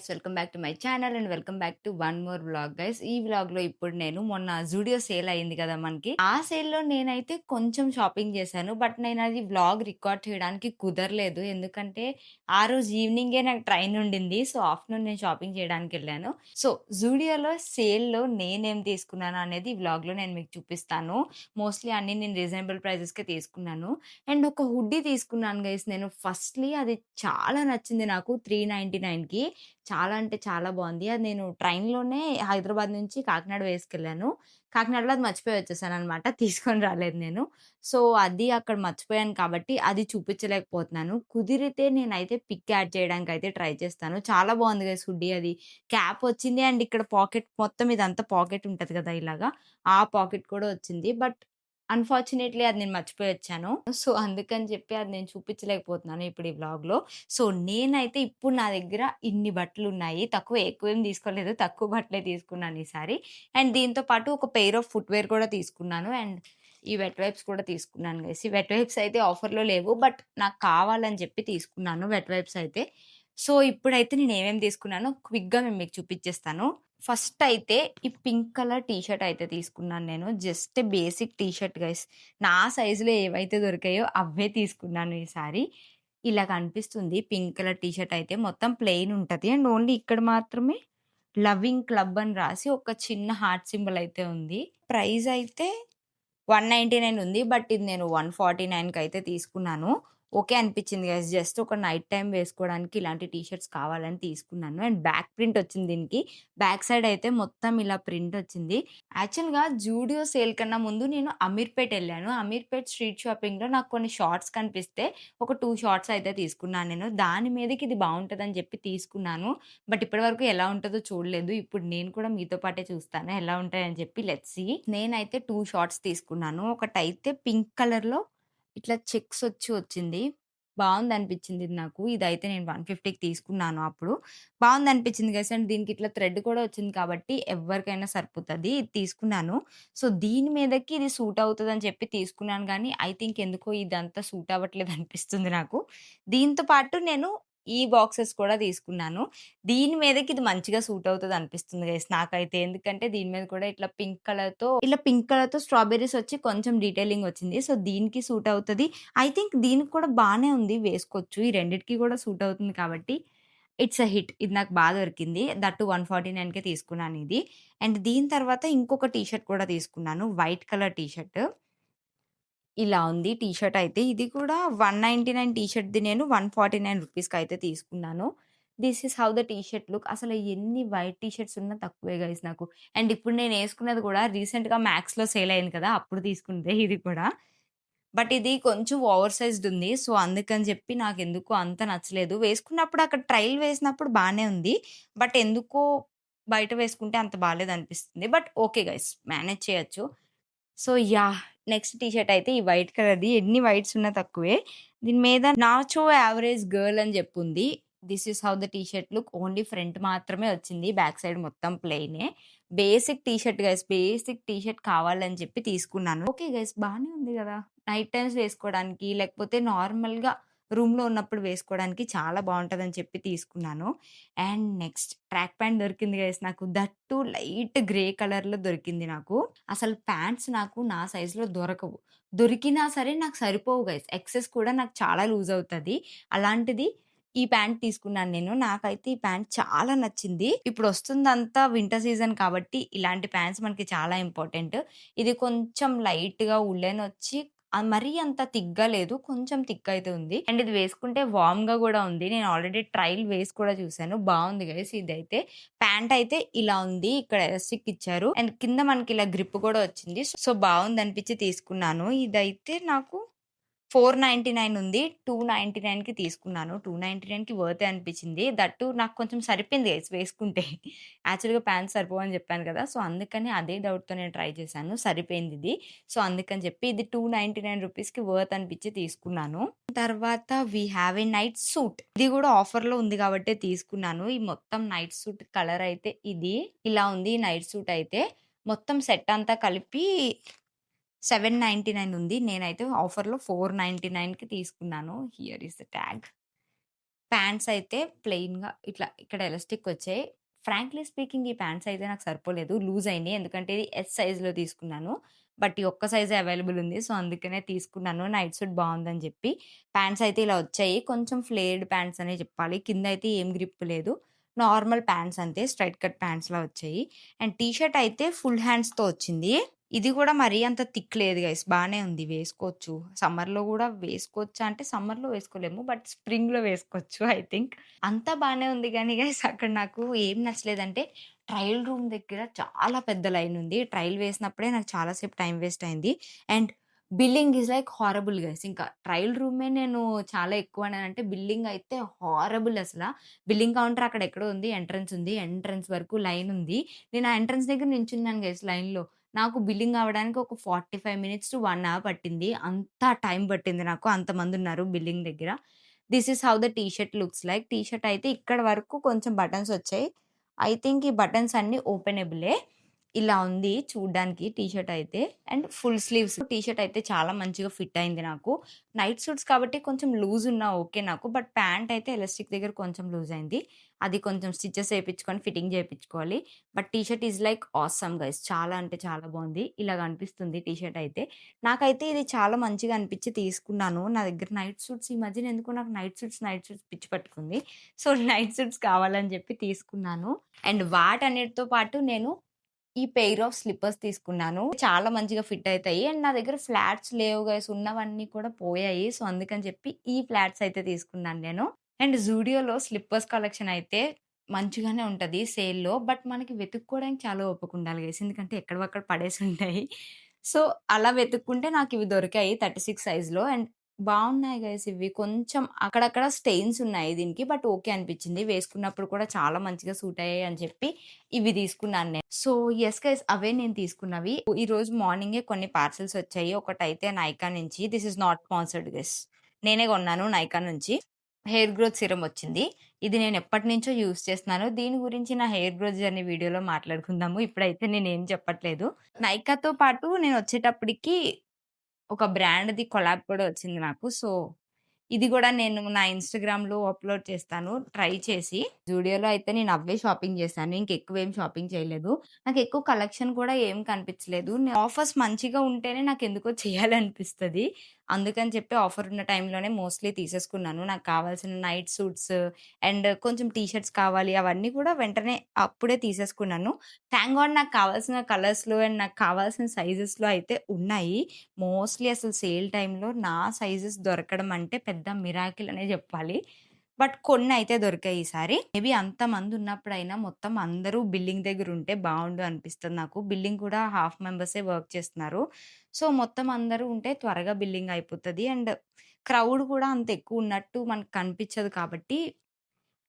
Guys, welcome back to my channel and welcome back to one more vlog guys. ఈ వ్లాగ్‌లో ఇప్పుడు నేను మొన్న జూడియో సేల్ అయింది కదా మనకి. ఆ సేల్‌లో నేనైతే కొంచెం షాపింగ్ చేశాను. బట్ నేనది వ్లాగ్ రికార్డ్ చేయడానికి కుదరలేదు. ఎందుకంటే ఆ రోజు ఈవినింగే నాకు ట్రైన్ ఉండింది. సో, ఆఫ్టర్‌నూన్ నేను షాపింగ్ చేయడానికెళ్ళాను. సో, జూడియోలో సేల్‌లో నేనేం తీసుకున్నాను అనేది ఈ వ్లాగ్‌లో నేను మీకు చూపిస్తాను. మోస్ట్‌లీ అన్నీ నేను రీజనబుల్ ప్రైజెస్‌కే తీసుకున్నాను. అండ్ ఒక హుడ్డీ తీసుకున్నాను గైస్ నేను. ఫస్ట్‌లీ అది చాలా నచ్చింది నాకు 399కి. చాలా అంటే చాలా బావుంది. అది నేను ట్రైన్‌లోనే హైదరాబాద్ నుంచి కాకినాడ వేసుకెళ్ళాను. కాకినాడలో అది మర్చిపోయి వచ్చేసాననమాట. తీసుకొని రాలేదు నేను. సో, అది అక్కడ మర్చిపోయాను కాబట్టి అది చూపించలేకపోతున్నాను. కుదిరితే నేనైతే పిక్ యాడ్ చేయడానికైతే ట్రై చేస్తాను. చాలా బావుంది గైస్ హుడ్డీ అది. క్యాప్ వచ్చింది అండ్ ఇక్కడ పాకెట్ మొత్తం ఇదంతా పాకెట్ ఉంటది కదా! ఇలాగా. ఆ పాకెట్ కూడా వచ్చింది. బట్ అన్‌ఫార్చునేట్‌లీ అది నేను మర్చిపోయొచ్చాను. సో, అందుకని చెప్పి అది నేను చూపించలేకపోతున్నాను ఇప్పుడు ఈ వ్లాగ్‌లో. సో, నేనైతే ఇప్పుడు నా దగ్గర ఇన్ని బట్టలున్నాయి. ఎక్కువేం తీసుకోలేదు. తక్కువ బట్టలే తీసుకున్నాను ఈసారి. అండ్ దీంతో పాటు ఒక పెయిర్ ఆఫ్ ఫుట్‌వేర్ కూడా తీసుకున్నాను. అండ్ ఈ వెట్ వైప్స్ కూడా తీసుకున్నాను గైస్. ఈ వెట్ వైప్స్ అయితే ఆఫర్‌లో లేవు. బట్ నాకు కావాలని చెప్పి తీసుకున్నాను వెట్ వైప్స్ అయితే. సో, ఇప్పుడైతే నేనేమేమి తీసుకున్నానో క్విక్‌గా నేను మీకు చూపించేస్తాను. ఫస్ట్ అయితే ఈ పింక్ కలర్ టీ షర్ట్ అయితే తీసుకున్నాను నేను. Just basic T shirt guys. నా సైజ్‌లో ఏవైతే దొరికాయో అవే తీసుకున్నాను ఈసారి. ఇలా కనిపిస్తుంది పింక్ కలర్ టీ షర్ట్ అయితే మొత్తం ప్లెయిన్ ఉంటది. అండ్ ఓన్లీ ఇక్కడ మాత్రమే లవింగ్ క్లబ్ అని రాసి ఒక చిన్న హార్ట్ సింబల్ అయితే ఉంది. ప్రైస్ అయితే 199 ఉంది. బట్ ఇది నేను 149కి అయితే తీసుకున్నాను. ఓకే అనిపించింది గైస్. జస్ట్ ఒక నైట్ టైమ్ వేసుకోవడానికి ఇలాంటి టీ షర్ట్స్ కావాలని తీసుకున్నాను. అండ్ బ్యాక్ ప్రింట్ వచ్చింది దీనికి. బ్యాక్ సైడ్ అయితే మొత్తం ఇలా ప్రింట్ వచ్చింది. యాక్చువల్‌గా జూడియో సేల్ కన్నా ముందు నేను అమీర్పేట్ ఎళ్ళాను. అమీర్పేట్ స్ట్రీట్ షాపింగ్‌లో నాకు కొన్ని షార్ట్స్ కనిపిస్తే ఒక 2 షార్ట్స్ అయితే తీసుకున్నాను నేను. దాని మీదకి ఇది బావుంటదని చెప్పి తీసుకున్నాను. బట్ ఇప్పటి వరకు ఎలా ఉంటదో చూడలేదు. ఇప్పుడు నేను కూడా మీతో పాటే చూస్తాను. ఎలా ఉంటాయని చెప్పి లెట్స్ సీ. నేనైతే 2 షార్ట్స్ తీసుకున్నాను. ఒకటైతే పింక్ కలర్‌లో ఇట్లా చెక్స్ వచ్చింది. బావుందనిపించింది ఇది నాకు. ఇదైతే నేను 150కి తీసుకున్నాను అప్పుడు. బావుందనిపించింది గైస్. అండ్ దీనికి ఇట్లా థ్రెడ్ కూడా వచ్చింది కాబట్టి ఎవ్వరికైనా సరిపోతది. ఇది తీసుకున్నాను. సో, దీని మీదకి ఇది సూట్ అవుతదని చెప్పి తీసుకున్నాను గానీ, ఐ థింక్ ఎందుకో ఇదంతా సూట్ అవ్వట్లేదు అనిపిస్తుంది నాకు. దీంతో పాటు నేను ఈ బాక్సెస్ కూడా తీసుకున్నాను. దీని మీదకి ఇది మంచిగా సూట్ అవుతదనిపిస్తుంది గైస్ నాకైతే. ఎందుకంటే దీని మీద కూడా ఇట్లా పింక్ కలర్‌తో స్ట్రాబెర్రీస్ వచ్చి కొంచెం డీటెయిలింగ్ వచ్చింది. సో, దీనికి సూట్ అవుతది. ఐ థింక్ దీనికి కూడా బానే ఉంది వేసుకోవచ్చు. ఈ రెండిటికి కూడా సూట్ అవుతుంది కాబట్టి ఇట్స్ ఎ హిట్. ఇది నాకు దొరికింది. దట్ టూ 149కే తీసుకున్నాను ఇది. అండ్ దీని తర్వాత ఇంకొక టీ షర్ట్ కూడా తీసుకున్నాను. White colour T shirt. ఇలా ఉంది టీ షర్ట్ అయితే. ఇది కూడా 199 టీ షర్ట్‌ది నేను 149 రూపీస్‌కయితే తీసుకున్నాను. This is how the T shirt look. అసలు ఎన్ని వైట్ టీ షర్ట్స్ ఉన్నా తక్కువే గైస్ నాకు. అండ్ ఇప్పుడు నేనేసుకున్నది కూడా రీసెంట్‌గా మాక్స్‌లో సేల్ అయింది కదా! అప్పుడు తీసుకున్నదే ఇది కూడా. బట్ ఇది కొంచెం ఓవర్ సైజ్డ్ ఉంది. సో, అందుకని చెప్పి నాకెందుకో అంత నచ్చలేదు. వేసుకున్నప్పుడు అక్కడ ట్రైల్ వేసినప్పుడు బానే ఉంది. బట్ ఎందుకో బయట వేసుకుంటే అంత బాలేదనిపిస్తుంది. బట్ ఓకే గైస్ మేనేజ్ చేయొచ్చు. So, yeah! Next T shirt అయితే ఈ వైట్ కలర్‌ది. ఎన్ని వైట్స్ ఉన్నా తక్కువే. దీని మీద నాచో యావరేజ్ గర్ల్ అని జెప్పుంది. This is how the T shirt look. Only front మాత్రమే వచ్చింది. బ్యాక్ సైడ్ మొత్తం ప్లెయినే. Basic T shirt guys. Basic T shirt కావాలని చెప్పి తీసుకున్నాను. ఓకే గైస్ బానే ఉంది గదా! నైట్ టైమ్స్ వేసుకోవడానికి లేకపోతే నార్మల్‌గా రూమ్‌లో ఉన్నప్పుడు వేసుకోవడానికి చాలా బావుంటదని చెప్పి తీసుకున్నాను. అండ్ నెక్స్ట్ ట్రాక్ ప్యాంట్ దొరికింది గైస్ నాకు. దట్ టూ లైట్ గ్రే కలర్‌లో దొరికింది నాకు. అసలు ప్యాంట్స్ నాకు నా సైజ్‌లో దొరకవు. దొరికినా సరే నాకు సరిపోవు గైస్. ఎక్సెస్ కూడా నాకు చాలా లూజ్ అవుతది. అలాంటిది ఈ ప్యాంట్ తీసుకున్నాను నేను. నాకైతే ఈ ప్యాంట్ చాలా నచ్చింది. ఇప్పుడొస్తుందంతా వింటర్ సీజన్ కాబట్టి ఇలాంటి ప్యాంట్స్ మనకి చాలా ఇంపార్టెంట్. ఇది కొంచెం లైట్‌గా ఉలెన్ వచ్చి మరీ అంత థిక్‌గా లేదు. కొంచెం థిక్ అయితే ఉంది. అండ్ ఇది వేసుకుంటే వార్మ్‌గా గూడా ఉంది. నేను ఆల్రెడీ ట్రైల్ వేసి కూడా చూసాను. బావుంది గైస్ ఇదైతే. ప్యాంట్ అయితే ఇలా ఉంది. ఇక్కడ ఎలాస్టిక్ ఇచ్చారు. అండ్ కింద మనకి ఇలా గ్రిప్ కూడా వచ్చింది. సో, బావుందనిపించి తీసుకున్నాను. ఇదైతే నాకు 499 ఉంది. 299కి తీసుకున్నాను. 299కి వర్తే అనిపించింది. దట్ టూ నాకు కొంచెం సరిపోయింది గైస్ వేసుకుంటే. యాక్చువల్‌గా ప్యాంట్స్ సరిపోవని చెప్పాను కదా! సో, అందుకని అదే డౌట్‌తో నేను ట్రై చేశాను. సరిపోయిందిది. సో, అందుకని చెప్పి ఇది 299 రూపీస్‌కి వర్త్ అనిపించి తీసుకున్నాను. తర్వాత we have a night suit. ఇది కూడా ఆఫర్‌లో ఉంది కాబట్టే తీసుకున్నాను. ఈ మొత్తం నైట్ సూట్ కలర్ అయితే ఇది. ఇలా ఉంది నైట్ సూట్ అయితే. మొత్తం సెట్ అంతా కలిపి 799 ఉంది. నేనైతే ఆఫర్‌లో 499కి తీసుకున్నాను. Here is the tag. Pants అయితే ప్లెయిన్‌గా ఇట్లా ఇక్కడ ఎలాస్టిక్ వచ్చాయి. ఫ్రాంక్లీ స్పీకింగ్ ఈ ప్యాంట్స్ అయితే నాకు సరిపోలేదు. లూజ్ అయినాయి. ఎందుకంటే ఇది ఎస్ సైజ్‌లో తీసుకున్నాను. బట్ ఈ ఒక్క సైజే అవైలబుల్ ఉంది. సో, అందుకనే తీసుకున్నాను. నైట్ సూట్ బావుందని చెప్పి. ప్యాంట్స్ అయితే ఇలా వచ్చాయి. కొంచెం ఫ్లేర్డ్ ప్యాంట్స్ అనే చెప్పాలి. కిందయితే ఏం గ్రిప్ లేదు. నార్మల్ ప్యాంట్స్ అంతే. స్ట్రెయిట్ కట్ ప్యాంట్స్‌లా వచ్చాయి. అండ్ టీ షర్ట్ అయితే ఫుల్ హ్యాండ్స్‌తో వచ్చింది. ఇది గూడా మరీ అంత థిక్ లేదు గైస్. బానే ఉంది. వేసుకోవచ్చు. సమ్మర్‌లో గూడా వేసుకోవచ్చా అంటే సమ్మర్‌లో వేసుకోలేము. బట్ స్ప్రింగ్‌లో వేసుకోవచ్చు ఐ థింక్. అంతా బానే ఉంది గానీ గైస్ అక్కడ నాకు ఏం నచ్చలేదంటే ట్రయల్ రూమ్ దగ్గర చాలా పెద్ద లైన్ ఉంది. ట్రయల్ వేసినప్పుడే నాకు చాలా సేపు టైమ్ వేస్ట్ అయింది. And billing is like horrible guys. ఇంకా ట్రయల్ రూమే నేను చాలా ఎక్కువనంటే బిల్లింగ్ అయితే హారబుల్ అసల. బిల్లింగ్ కౌంటర్ అక్కడ ఎక్కడో ఉంది. ఎంట్రన్స్ ఉంది. ఎంట్రన్స్ వరకు లైన్ ఉంది. నేను ఆ ఎంట్రన్స్ దగ్గర నించున్నాను గైస్ లైన్‌లో. నాకు బిల్లింగ్ అవ్వడానికి ఒక 45 మినిట్స్ టు 1 అవర్ పట్టింది. అంత టైం పట్టింది నాకు. అంతమందున్నారు బిల్లింగ్ దగ్గర. This is how the T shirt looks like. T shirt అయితే ఇక్కడ వరకు కొంచెం బటన్స్ వచ్చాయి. ఐ థింక్ ఈ బటన్స్ అన్నీ ఓపెనబులే. ఇలా ఉంది చూడ్డానికి టీ షర్ట్ అయితే. And full sleeves. T shirt అయితే చాలా మంచిగా ఫిట్ అయింది నాకు. నైట్ సూట్స్ కాబట్టి కొంచెం లూజ్ ఉన్నా ఓకే నాకు. బట్ ప్యాంట్ అయితే ఎలాస్టిక్ దగ్గర కొంచెం లూజ్ అయింది. అది కొంచెం స్టిచెస్ ఏపిచ్చుకొని ఫిట్టింగ్ చేపిచ్చుకోవాలి. But T shirt is like awesome guys. చాలా అంటే చాలా బావుంది. ఇలాగ అనిపిస్తుంది టీ షర్ట్ అయితే. నాకైతే ఇది చాలా మంచిగా అనిపిచ్చి తీసుకున్నాను. నా దగ్గర నైట్ సూట్స్ ఈ మధ్యన ఎందుకో నాకు నైట్ సూట్స్ పిచ్చి పట్టుకుంది. సో, నైట్ సూట్స్ కావాలని చెప్పి తీసుకున్నాను. అండ్ వాటన్నిటితో పాటు నేను ఈ పెయిర్ ఆఫ్ స్లిప్పర్స్ తీసుకున్నాను. చాలా మంచిగా ఫిట్ అయితాయి. అండ్ నా దగ్గర ఫ్లాట్స్ లేవు గైస్. ఉన్నవన్నీ కూడా పోయాయి. సో, అందుకని చెప్పి ఈ ఫ్లాట్స్ అయితే తీసుకున్నాను నేను. అండ్ జూడియోలో స్లిప్పర్స్ కలెక్షన్ అయితే మంచిగానే ఉంటది సేల్‌లో. బట్ మనకి వెతుక్కోవడానికి చాలా ఓపిక ఉండాలి గైస్. ఎందుకంటే ఎక్కడివక్కడ పడేసుంటాయి. సో, అలా వెతుక్కుంటే నాకివి దొరికాయి 36 సైజ్‌లో. అండ్ బావున్నాయి గైస్ ఇవి. కొంచెం అక్కడక్కడ స్టెయిన్స్ ఉన్నాయి దీనికి. బట్ ఓకే అనిపిచ్చింది. వేసుకున్నప్పుడు కూడా చాలా మంచిగా సూట్ అయ్యాయి అని చెప్పి ఇవి తీసుకున్నాను నేను. సో, యెస్ గైస్ అవే నేను తీసుకున్నవి. ఈరోజు మార్నింగే కొన్ని పార్సెల్స్ వచ్చాయి. ఒకటైతే నైకా నుంచి. This is not sponsored guys. నేనే కొన్నాను నైకా నుంచి. హెయిర్ గ్రోత్ సీరమ్ వచ్చింది. ఇది నేను ఎప్పటినుంచో యూజ్ చేస్తున్నాను. దీని గురించి నా హెయిర్ గ్రోత్ జర్నీ వీడియోలో మాట్లాడుకుందాము. ఇప్పుడైతే నేనేం చెప్పట్లేదు. నైకాతో పాటు నేనొచ్చేటప్పటికి ఒక బ్రాండ్‌ది కొలాబ్ కూడా వచ్చింది నాకు. సో, ఇది గూడా నేను నా ఇన్‌స్టాగ్రామ్‌లో అప్‌లోడ్ చేస్తాను ట్రై చేసి. జూడియోలో అయితే నేను అవే షాపింగ్ చేశాను. ఇంకెక్కువేం షాపింగ్ చేయలేదు. నాకెక్కువ కలెక్షన్ కూడా ఏం కనిపించలేదు. ఆఫర్స్ మంచిగా ఉంటేనే నాకెందుకో చేయాలనిపిస్తది. అందుకని చెప్పి ఆఫర్ ఉన్న టైంలోనే మోస్ట్‌లీ తీసేసుకున్నాను. నాకు కావాల్సిన నైట్ సూట్స్ అండ్ కొంచెం టీ షర్ట్స్ కావాలి అవన్నీ కూడా వెంటనే అప్పుడే తీసేసుకున్నాను. థాంక్ గాడ్ నాకు కావాల్సిన కలర్స్‌లో అండ్ నాకు కావాల్సిన సైజెస్‌లో అయితే ఉన్నాయి. మోస్ట్‌లీ అసలు సేల్ టైమ్‌లో నా సైజెస్ దొరకడం అంటే పెద్ద మిరాకిల్ అనే జెప్పాలి. బట్ కొన్నయితే దొరికాయి ఈసారి. మేబీ అంతమందున్నప్పుడైనా మొత్తం అందరూ బిల్లింగ్ దగ్గరుంటే బావుండు అనిపిస్తది నాకు. బిల్లింగ్ కూడా హాఫ్ మెంబర్సే వర్క్ చేస్తున్నారు. సో, మొత్తం అందరూ ఉంటే త్వరగా బిల్లింగ్ అయిపోతది. అండ్ క్రౌడ్ కూడా అంత ఎక్కువున్నట్టు మనకు కనిపిచ్చదు కాబట్టి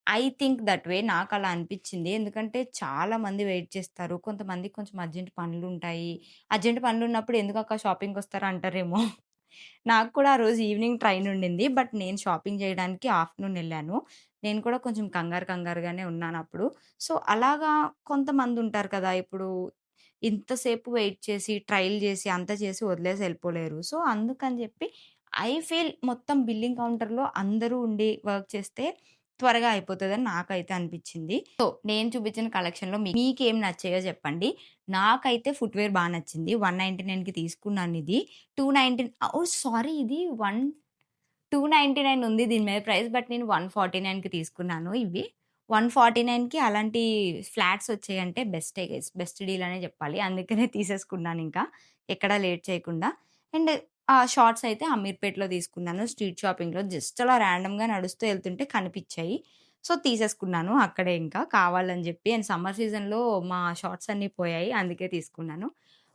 ఐ థింక్ దట్ వే. నాకలా అనిపిచ్చింది. ఎందుకంటే చాలా మంది వెయిట్ చేస్తారు. కొంతమందికి కొంచెం అర్జెంట్ పనులుంటాయి. అర్జెంట్ పనులున్నప్పుడు ఎందుకక్క షాపింగ్‌కొస్తారు అంటారేమో. నాకు కూడా ఆ రోజు ఈవినింగ్ ట్రైన్ ఉండింది. బట్ నేను షాపింగ్ చేయడానికి ఆఫ్టర్‌నూన్ ఎళ్ళాను. నేను కూడా కొంచెం కంగారుగానే ఉన్నానప్పుడు. సో, అలాగా కొంతమందుంటారు కదా! ఇప్పుడు ఇంతసేపు వెయిట్ చేసి, ట్రైల్ చేసి, అంతా చేసి వదిలేసి ఎళ్ళిపోలేరు. సో, అందుకని చెప్పి ఐ ఫీల్ మొత్తం బిల్లింగ్ కౌంటర్‌లో అందరూ ఉండి వర్క్ చేస్తే త్వరగా అయిపోతదని నాకైతే అనిపిచ్చింది. సో, నేను చూపించిన కలెక్షన్‌లో మీకేం నచ్చాయో చెప్పండి. నాకైతే ఫుట్‌వేర్ బా నచ్చింది. 199కి తీసుకున్నానిది. 290 ఓహ్! సారీ ఇది 299 ఉంది దీని మీద ప్రైస్. బట్ నేను 149కి తీసుకున్నాను ఇవి. 149కి అలాంటి ఫ్లాట్స్ వచ్చాయంటే బెస్టే గైస్. బెస్ట్ డీల్ అనే చెప్పాలి. అందుకనే తీసేసుకున్నానింకా. ఎక్కడ లేట్ చేయకుండా. అండ్ ఆ షార్ట్స్ అయితే అమీర్పేట్‌లో తీసుకున్నాను. స్ట్రీట్ షాపింగ్‌లో జస్ట్ అలా ర్యాండమ్‌గా నడుస్తూ ఎళ్తుంటే కనిపిచ్చాయి. సో, తీసేసుకున్నాను అక్కడే ఇంకా కావాలని జెప్పి. అండ్ సమ్మర్ సీజన్‌లో మా షార్ట్స్ అన్నీ పోయాయి. అందుకే తీసుకున్నాను.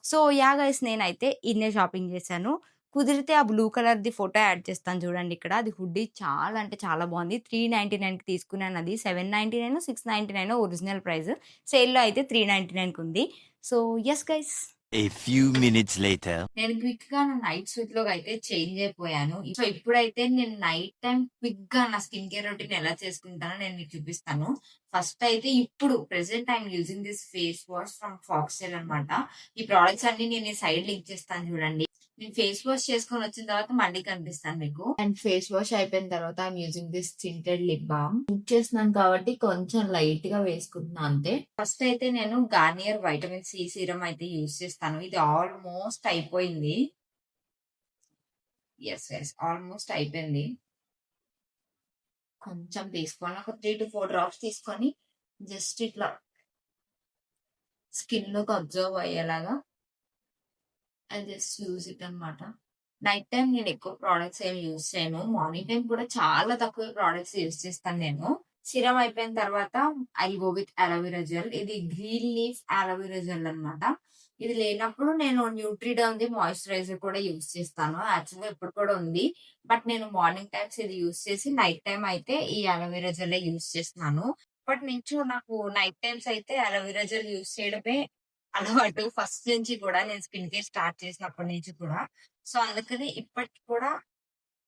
So, yeah! గైస్ నేనైతే ఇన్నే షాపింగ్ చేశాను. కుదిరితే ఆ బ్లూ కలర్‌ది ఫోటో యాడ్ చేస్తాను చూడండిక్కడ. అది హుడ్డీ చాలా అంటే చాలా బావుంది. 399కి తీసుకున్నానది. 799 699 ఒరిజినల్ ప్రైస్. సేల్‌లో అయితే 399కుంది. So, yes guys. A few minutes later. నేను క్విక్‌గా నా నైట్ సూట్‌లోకి అయితే చేంజ్ అయిపోయాను. సో, ఇప్పుడైతే నేను నైట్ టైమ్ క్విక్‌గా నా స్కిన్ కేర్ రొటీన్ ఎలా చేసుకుంటానో నేను మీకు చూపిస్తాను. ఫస్ట్ అయితే ఇప్పుడు present I am using this face wash from foxtail అన్నమాట. ఈ ప్రొడక్ట్స్ అన్నీ నేను ఈ సైడ్ లింక్ చేస్తాను చూడండి. నేను ఫేస్ వాష్ చేసుకొని వచ్చిన తర్వాత మళ్ళీ కనిపిస్తాను మీకు. అండ్ ఫేస్ వాష్ అయిపోయిన తర్వాత I'm using this tinted lip balm. Use చేస్తున్నాను కాబట్టి కొంచెం లైట్ గా వేసుకుంటున్నాను అంతే. ఫస్ట్ అయితే నేను గార్నియర్ వైటమిన్ సి సీరం అయితే యూజ్ చేస్తాను. ఇది ఆల్మోస్ట్ అయిపోయింది. ఎస్ ఆల్మోస్ట్ అయిపోయింది. కొంచెం తీసుకొని ఒక 3 to 4 డ్రాప్స్ తీసుకొని జస్ట్ ఇట్లా స్కిన్ లోకి అబ్జర్వ్ అయ్యేలాగా ఐ జస్ట్ యూజ్ ఇట్ అనమాట. నైట్ టైం నేను ఎక్కువ ప్రోడక్ట్స్ ఏమి యూజ్ చేయను. మార్నింగ్ టైం కూడా చాలా తక్కువ ప్రోడక్ట్స్ యూజ్ చేస్తాను నేను. సిరం అయిపోయిన తర్వాత I go with aloe vera gel. ఇది గ్రీన్ లీఫ్ అలోవెరా జెల్ అనమాట. ఇది లేనప్పుడు నేను న్యూట్రిడర్మ్‌ది మాయిశ్చరైజర్ కూడా యూజ్ చేస్తాను. యాక్చువల్‌గా ఇప్పుడు కూడా ఉంది. బట్ నేను మార్నింగ్ టైమ్స్ ఇది యూజ్ చేసి నైట్ టైమ్ అయితే ఈ అలోవెరా జెల్లే యూజ్ చేస్తున్నాను. అప్పటినుంచో నాకు నైట్ టైమ్స్ అయితే అలోవెరా జెల్ యూజ్ చేయడమే అలవాటు. ఫస్ట్ నుంచి కూడా నేను స్కిన్ కేర్ స్టార్ట్ చేసినప్పటి నుంచి కూడా. సో, అందుకని ఇప్పటికి కూడా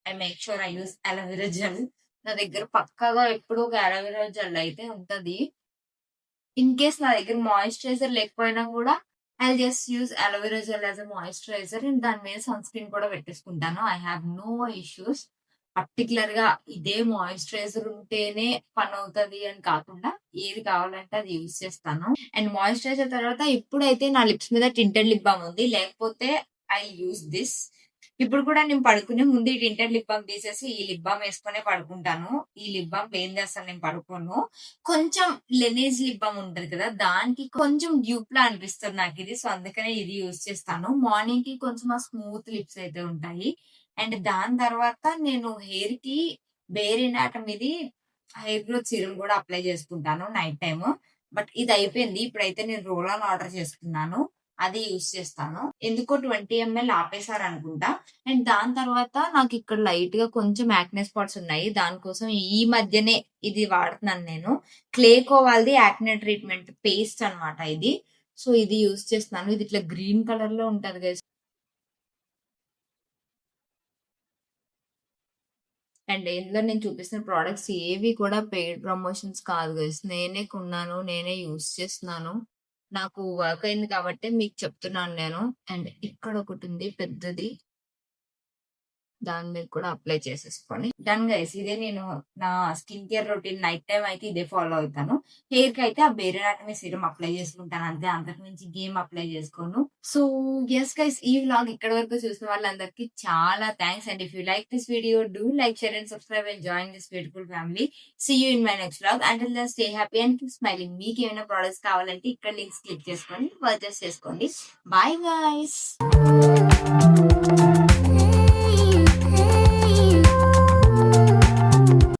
I make sure I use aloe vera gel. నా దగ్గర పక్కాగా ఎప్పుడూ ఒక అలోవెరా జెల్ అయితే ఉంటది. ఇన్ కేస్ నా దగ్గర మాయిశ్చరైజర్ లేకపోయినా కూడా I just use aloe vera gel as a moisturiser and దాని మీద సన్ స్క్రీన్ కూడా పెట్టేసుకుంటాను. I have no issues. Particular గా ఇదే మాయిశ్చరైజర్ ఉంటేనే పని అవుతది అని కాకుండా ఏది కావాలంటే అది యూజ్ చేస్తాను. అండ్ మాయిశ్చరైజర్ తర్వాత ఇప్పుడైతే నా లిప్స్ మీద టింటెడ్ లిప్ బామ్ ఉంది. లేకపోతే ఐ యూజ్ దిస్. ఇప్పుడు కూడా నేను పడుకునే ముందు ఈ టింటెడ్ లిప్ బామ్ తీసేసి ఈ లిప్ బామ్ వేసుకునే పడుకుంటాను. ఈ లిప్ బామ్ లేనిదే అసలు నేను పడుకోను. కొంచెం లెనేజ్ లిప్ బామ్ ఉంటది కదా, దానికి కొంచెం డ్యూప్ లా అనిపిస్తుంది నాకు ఇది. సో, అందుకనే ఇది యూజ్ చేస్తాను. మార్నింగ్ కి కొంచెం స్మూత్ లిప్స్ అయితే ఉంటాయి. అండ్ దాని తర్వాత నేను హెయిర్ కి బేర్ ఎనాటమీది హెయిర్ గ్రోత్ సీరం కూడా అప్లై చేసుకుంటాను నైట్ టైమ్. బట్ ఇది అయిపోయింది. ఇప్పుడైతే నేను రోల్ ఆన్ ఆర్డర్ చేసుకున్నాను. అది యూజ్ చేస్తాను. ఎందుకో 20 ml ఆపేసారు అనుకుంటా. అండ్ దాని తర్వాత నాకు ఇక్కడ లైట్ గా కొంచెం యాక్నే స్పాట్స్ ఉన్నాయి. దానికోసం ఈ మధ్యనే ఇది వాడుతున్నాను నేను. క్లేకో వాళ్ళది యాక్నే ట్రీట్మెంట్ పేస్ట్ అన్నమాట ఇది. సో, ఇది యూజ్ చేస్తున్నాను. ఇది ఇట్లా గ్రీన్ కలర్ లో ఉంటది గైస్. అండ్ ఇందులో నేను చూపిస్తున్న ప్రొడక్ట్స్ ఏవి కూడా పెయిడ్ ప్రమోషన్స్ కాదు గైస్. నేనే కొన్నాను. నేనే యూజ్ చేస్తున్నాను. నాకు వర్క్ అయింది కాబట్టి మీకు చెప్తున్నాను నేను. అండ్ ఇక్కడ ఒకటి ఉంది పెద్దది. దాని మీద కూడా అప్లై చేసేసుకొని డన్ గైస్. ఇదే నేను నా skin care routine. Night time అయితే ఇదే ఫాలో అవుతాను. హెయిర్ కి అయితే ఆ బేర్ ఎనాటమీ సీరం అప్లై చేసుకుంటాను అంతే. అంతకు మించి గేమ్ అప్లై చేసుకోను. సో, ఎస్ గైస్, ఈ వ్లాగ్ ఇక్కడ వరకు చూసిన వాళ్ళందరికీ చాలా thanks. And if you like this video do like, share and subscribe and join this beautiful family. See you in my next vlog. Until then stay happy and keep smiling. మీకు ఏమైనా products కావాలంటే ఇక్కడ links click చేసుకొని purchase చేసుకోండి. Bye guys.